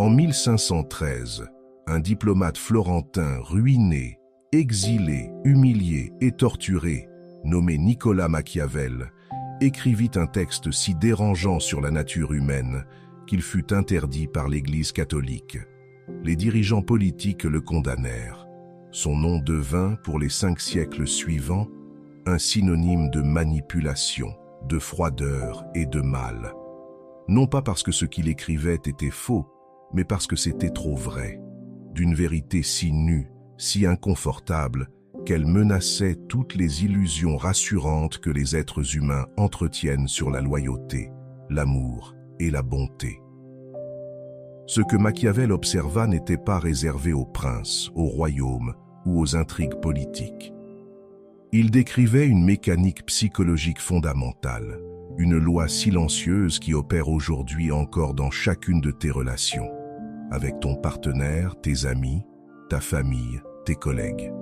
En 1513, un diplomate florentin ruiné, exilé, humilié et torturé, nommé Nicolas Machiavel, écrivit un texte si dérangeant sur la nature humaine qu'il fut interdit par l'Église catholique. Les dirigeants politiques le condamnèrent. Son nom devint, pour les 5 siècles suivants, un synonyme de manipulation, de froideur et de mal. Non pas parce que ce qu'il écrivait était faux, mais parce que c'était trop vrai, d'une vérité si nue, si inconfortable, qu'elle menaçait toutes les illusions rassurantes que les êtres humains entretiennent sur la loyauté, l'amour et la bonté. Ce que Machiavel observa n'était pas réservé aux princes, aux royaumes ou aux intrigues politiques. Il décrivait une mécanique psychologique fondamentale, une loi silencieuse qui opère aujourd'hui encore dans chacune de tes relations, avec ton partenaire, tes amis, ta famille, tes collègues.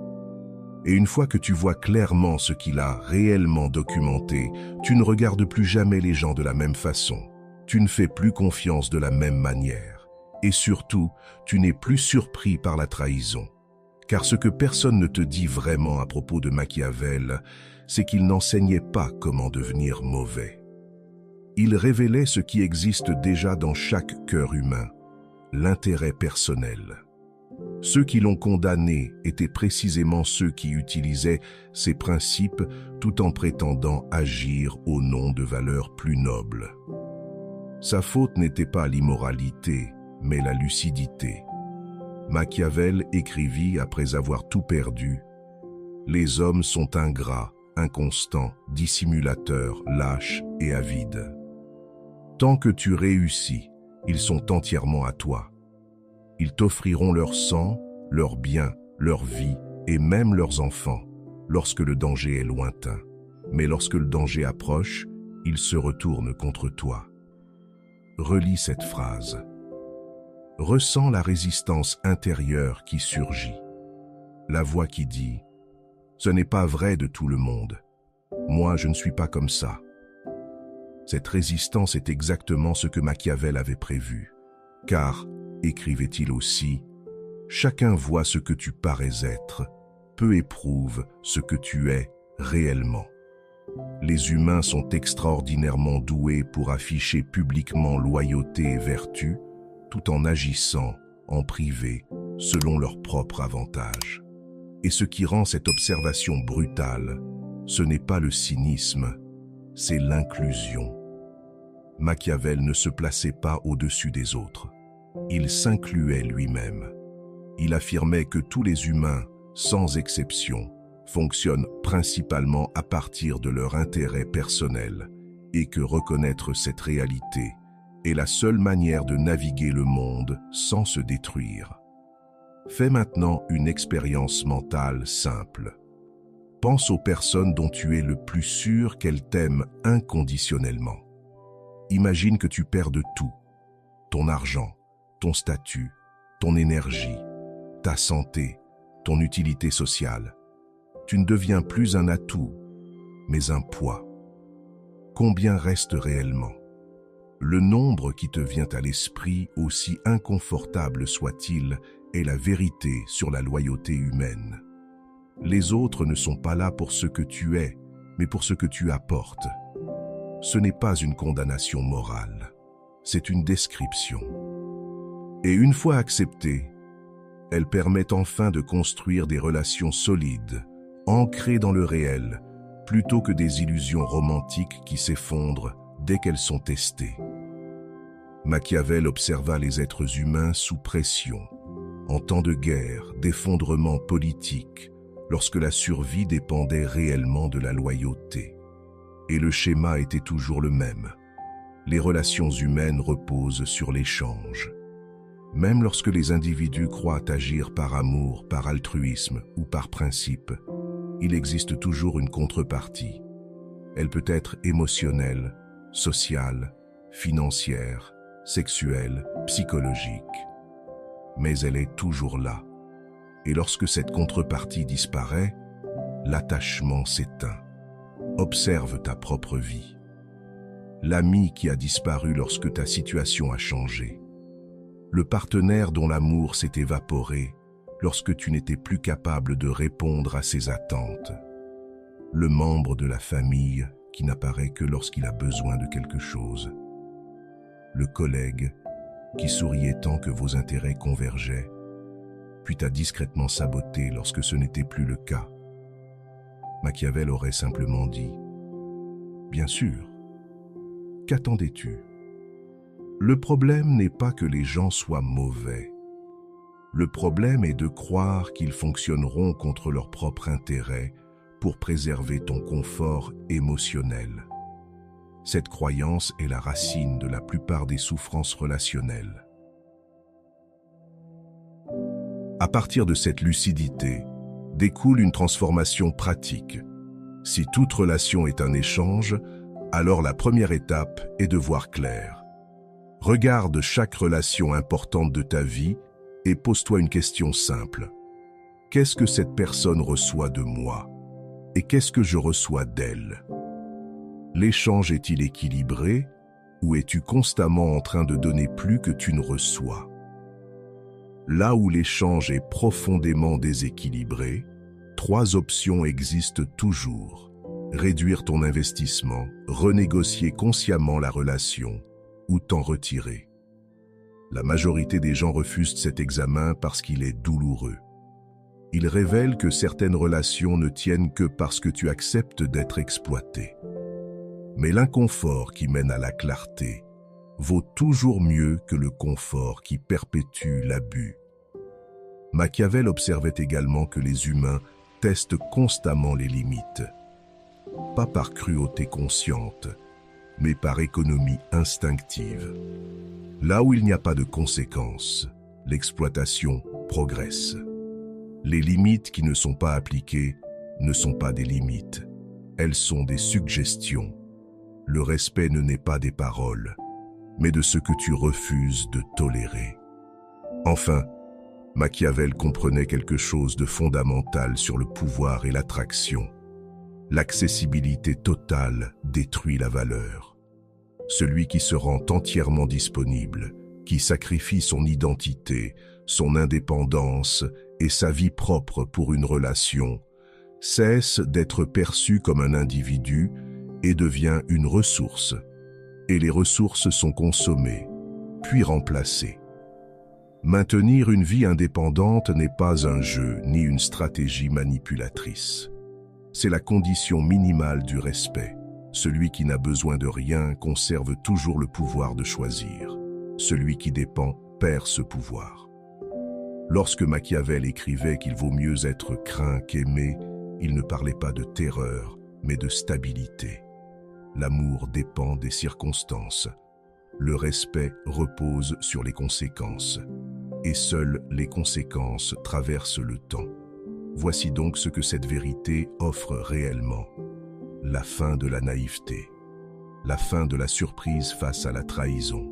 Et une fois que tu vois clairement ce qu'il a réellement documenté, tu ne regardes plus jamais les gens de la même façon, tu ne fais plus confiance de la même manière, et surtout, tu n'es plus surpris par la trahison. Car ce que personne ne te dit vraiment à propos de Machiavel, c'est qu'il n'enseignait pas comment devenir mauvais. Il révélait ce qui existe déjà dans chaque cœur humain, l'intérêt personnel. Ceux qui l'ont condamné étaient précisément ceux qui utilisaient ces principes tout en prétendant agir au nom de valeurs plus nobles. Sa faute n'était pas l'immoralité, mais la lucidité. Machiavel écrivit après avoir tout perdu « Les hommes sont ingrats, inconstants, dissimulateurs, lâches et avides. Tant que tu réussis, ils sont entièrement à toi. Ils t'offriront leur sang, leurs biens, leur vie et même leurs enfants, lorsque le danger est lointain. Mais lorsque le danger approche, ils se retournent contre toi. » Relis cette phrase. Ressens la résistance intérieure qui surgit. La voix qui dit « Ce n'est pas vrai de tout le monde. Moi, je ne suis pas comme ça. » Cette résistance est exactement ce que Machiavel avait prévu. Car, écrivait-il aussi, « Chacun voit ce que tu parais être, peu éprouve ce que tu es réellement. » Les humains sont extraordinairement doués pour afficher publiquement loyauté et vertu, tout en agissant en privé selon leur propre avantage. Et ce qui rend cette observation brutale, ce n'est pas le cynisme, c'est l'inclusion. Machiavel ne se plaçait pas au-dessus des autres. Il s'incluait lui-même. Il affirmait que tous les humains, sans exception, fonctionnent principalement à partir de leur intérêt personnel et que reconnaître cette réalité est la seule manière de naviguer le monde sans se détruire. Fais maintenant une expérience mentale simple. Pense aux personnes dont tu es le plus sûr qu'elles t'aiment inconditionnellement. Imagine que tu perdes tout, ton argent, ton statut, ton énergie, ta santé, ton utilité sociale. Tu ne deviens plus un atout, mais un poids. Combien reste réellement? Le nombre qui te vient à l'esprit, aussi inconfortable soit-il, est la vérité sur la loyauté humaine. Les autres ne sont pas là pour ce que tu es, mais pour ce que tu apportes. Ce n'est pas une condamnation morale, c'est une description. Et une fois acceptée, elle permet enfin de construire des relations solides, ancrées dans le réel, plutôt que des illusions romantiques qui s'effondrent dès qu'elles sont testées. Machiavel observa les êtres humains sous pression, en temps de guerre, d'effondrement politique, lorsque la survie dépendait réellement de la loyauté. Et le schéma était toujours le même. Les relations humaines reposent sur l'échange. Même lorsque les individus croient agir par amour, par altruisme ou par principe, il existe toujours une contrepartie. Elle peut être émotionnelle, sociale, financière, sexuelle, psychologique. Mais elle est toujours là. Et lorsque cette contrepartie disparaît, l'attachement s'éteint. Observe ta propre vie. L'ami qui a disparu lorsque ta situation a changé. le partenaire dont l'amour s'est évaporé lorsque tu n'étais plus capable de répondre à ses attentes, le membre de la famille qui n'apparaît que lorsqu'il a besoin de quelque chose, le collègue qui souriait tant que vos intérêts convergeaient, puis t'a discrètement saboté lorsque ce n'était plus le cas. Machiavel aurait simplement dit « Bien sûr, qu'attendais-tu » Le problème n'est pas que les gens soient mauvais. Le problème est de croire qu'ils fonctionneront contre leur propre intérêt pour préserver ton confort émotionnel. Cette croyance est la racine de la plupart des souffrances relationnelles. À partir de cette lucidité, découle une transformation pratique. Si toute relation est un échange, alors la première étape est de voir clair. Regarde chaque relation importante de ta vie et pose-toi une question simple. Qu'est-ce que cette personne reçoit de moi? Et qu'est-ce que je reçois d'elle? L'échange est-il équilibré ou es-tu constamment en train de donner plus que tu ne reçois? Là où l'échange est profondément déséquilibré, 3 options existent toujours. Réduire ton investissement, renégocier consciemment la relation ou t'en retirer. La majorité des gens refusent cet examen parce qu'il est douloureux. Il révèle que certaines relations ne tiennent que parce que tu acceptes d'être exploité. Mais l'inconfort qui mène à la clarté vaut toujours mieux que le confort qui perpétue l'abus. Machiavel observait également que les humains testent constamment les limites, pas par cruauté consciente, mais par économie instinctive. Là où il n'y a pas de conséquences, l'exploitation progresse. Les limites qui ne sont pas appliquées ne sont pas des limites, elles sont des suggestions. Le respect ne naît pas des paroles, mais de ce que tu refuses de tolérer. Enfin, Machiavel comprenait quelque chose de fondamental sur le pouvoir et l'attraction. L'accessibilité totale détruit la valeur. Celui qui se rend entièrement disponible, qui sacrifie son identité, son indépendance et sa vie propre pour une relation, cesse d'être perçu comme un individu et devient une ressource. Et les ressources sont consommées, puis remplacées. Maintenir une vie indépendante n'est pas un jeu ni une stratégie manipulatrice. C'est la condition minimale du respect. Celui qui n'a besoin de rien conserve toujours le pouvoir de choisir. Celui qui dépend perd ce pouvoir. Lorsque Machiavel écrivait qu'il vaut mieux être craint qu'aimé, il ne parlait pas de terreur, mais de stabilité. L'amour dépend des circonstances. Le respect repose sur les conséquences. Et seules les conséquences traversent le temps. Voici donc ce que cette vérité offre réellement. La fin de la naïveté. La fin de la surprise face à la trahison.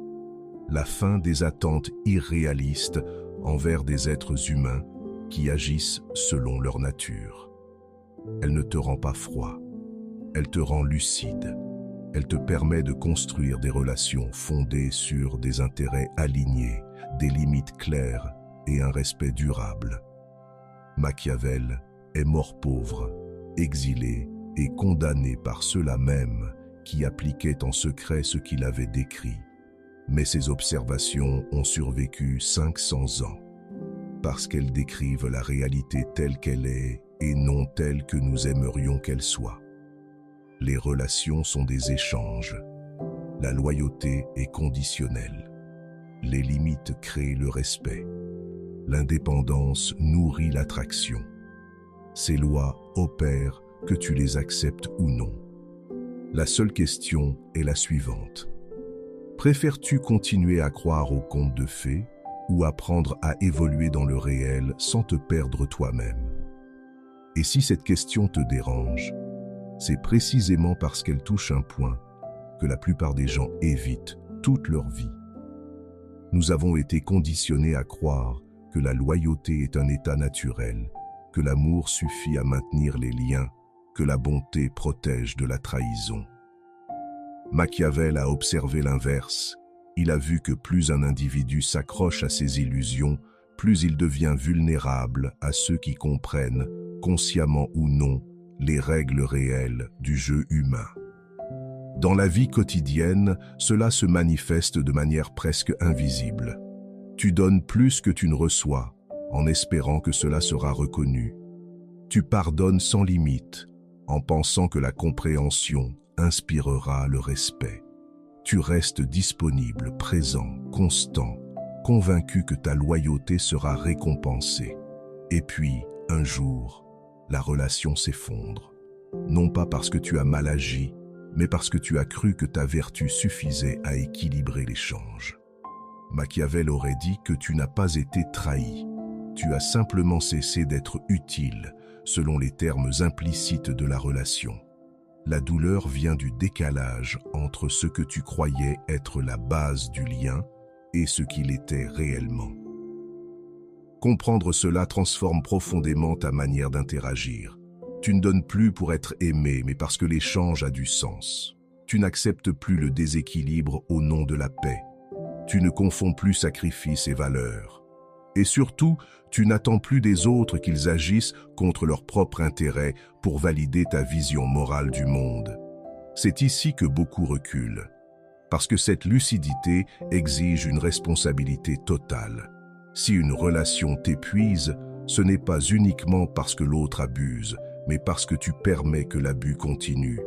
La fin des attentes irréalistes envers des êtres humains qui agissent selon leur nature. Elle ne te rend pas froid. Elle te rend lucide. Elle te permet de construire des relations fondées sur des intérêts alignés, des limites claires et un respect durable. Machiavel est mort pauvre, exilé et condamné par ceux-là même qui appliquaient en secret ce qu'il avait décrit. Mais ses observations ont survécu 500 ans, parce qu'elles décrivent la réalité telle qu'elle est et non telle que nous aimerions qu'elle soit. Les relations sont des échanges. La loyauté est conditionnelle. Les limites créent le respect. L'indépendance nourrit l'attraction. Ces lois opèrent que tu les acceptes ou non. La seule question est la suivante. Préfères-tu continuer à croire aux contes de fées ou apprendre à évoluer dans le réel sans te perdre toi-même? Et si cette question te dérange, c'est précisément parce qu'elle touche un point que la plupart des gens évitent toute leur vie. Nous avons été conditionnés à croire que la loyauté est un état naturel, que l'amour suffit à maintenir les liens, que la bonté protège de la trahison. Machiavel a observé l'inverse Il a vu que plus un individu s'accroche à ses illusions, plus il devient vulnérable à ceux qui comprennent, consciemment ou non, les règles réelles du jeu humain. Dans la vie quotidienne, cela se manifeste de manière presque invisible. Tu donnes plus que tu ne reçois, en espérant que cela sera reconnu. Tu pardonnes sans limite, en pensant que la compréhension inspirera le respect. Tu restes disponible, présent, constant, convaincu que ta loyauté sera récompensée. Et puis, un jour, la relation s'effondre. Non pas parce que tu as mal agi, mais parce que tu as cru que ta vertu suffisait à équilibrer l'échange. Machiavel aurait dit que tu n'as pas été trahi. Tu as simplement cessé d'être utile, selon les termes implicites de la relation. La douleur vient du décalage entre ce que tu croyais être la base du lien et ce qu'il était réellement. Comprendre cela transforme profondément ta manière d'interagir. Tu ne donnes plus pour être aimé, mais parce que l'échange a du sens. Tu n'acceptes plus le déséquilibre au nom de la paix. Tu ne confonds plus sacrifice et valeur. Et surtout, tu n'attends plus des autres qu'ils agissent contre leur propre intérêt pour valider ta vision morale du monde. C'est ici que beaucoup reculent, parce que cette lucidité exige une responsabilité totale. Si une relation t'épuise, ce n'est pas uniquement parce que l'autre abuse, mais parce que tu permets que l'abus continue.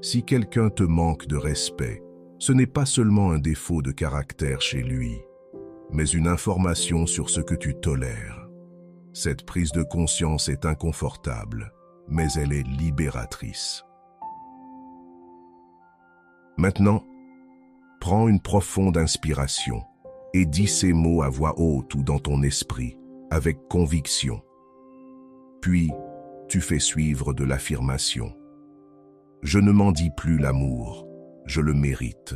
Si quelqu'un te manque de respect, ce n'est pas seulement un défaut de caractère chez lui, mais une information sur ce que tu tolères. Cette prise de conscience est inconfortable, mais elle est libératrice. Maintenant, prends une profonde inspiration et dis ces mots à voix haute ou dans ton esprit, avec conviction. Puis, tu fais suivre de l'affirmation. Je ne m'en dis plus l'amour, je le mérite.